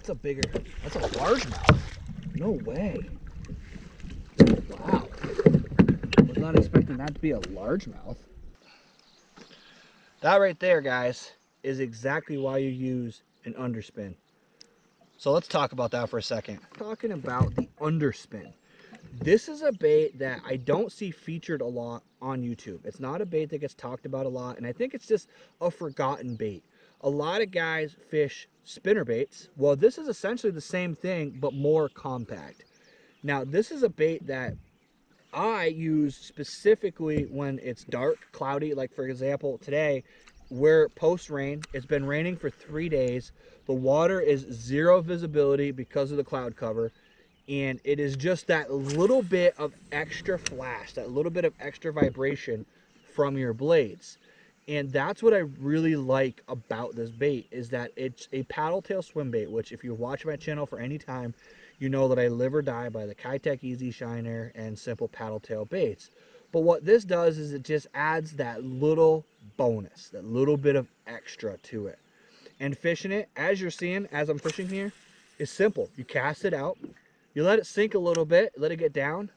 that's a largemouth. No way. Wow. Was not expecting that to be a largemouth. That right there, guys, is exactly why you use an underspin. So let's talk about that for a second. Talking about the underspin. This is a bait that I don't see featured a lot on YouTube. It's not a bait that gets talked about a lot, and I think it's just a forgotten bait. A lot of guys fish spinner baits. Well, this is essentially the same thing, but more compact. Now, this is a bait that I use specifically when it's dark, cloudy. Like, for example, today, we're post-rain. It's been raining for 3 days. The water is zero visibility because of the cloud cover. And it is just that little bit of extra flash, that little bit of extra vibration from your blades. And that's what I really like about this bait, is that it's a paddle tail swim bait, which if you watch my channel for any time, you know that I live or die by the Kitech Easy Shiner and simple paddle tail baits. But what this does is it just adds that little bonus, that little bit of extra to it. And fishing it, as you're seeing, as I'm fishing here, is simple. You cast it out, you let it sink a little bit, let it get down,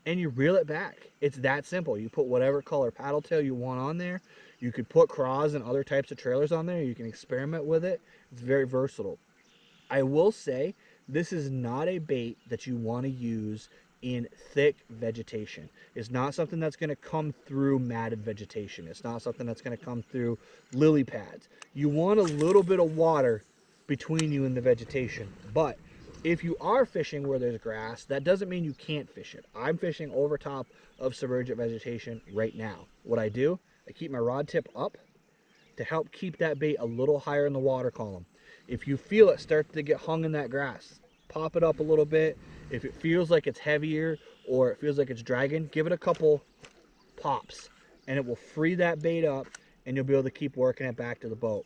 and you reel it back. It's that simple. You put whatever color paddle tail you want on there. You could put craws and other types of trailers on there. You can experiment with it. It's very versatile. I will say this is not a bait that you want to use in thick vegetation. It's not something that's going to come through matted vegetation. It's not something that's going to come through lily pads. You want a little bit of water between you and the vegetation. But if you are fishing where there's grass, that doesn't mean you can't fish it. I'm fishing over top of submergent vegetation right now. What I do, I keep my rod tip up to help keep that bait a little higher in the water column. If you feel it start to get hung in that grass, pop it up a little bit. If it feels like it's heavier or it feels like it's dragging, give it a couple pops and it will free that bait up and you'll be able to keep working it back to the boat.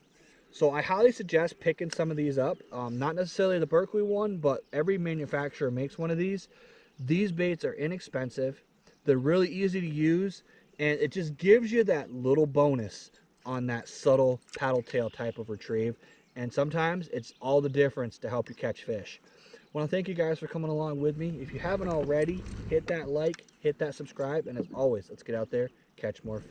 So I highly suggest picking some of these up. Not necessarily the Berkeley one, but every manufacturer makes one of these. These baits are inexpensive. They're really easy to use, and it just gives you that little bonus on that subtle paddle tail type of retrieve. And sometimes it's all the difference to help you catch fish. I want to thank you guys for coming along with me. If you haven't already, hit that like, hit that subscribe, and as always, let's get out there, catch more fish.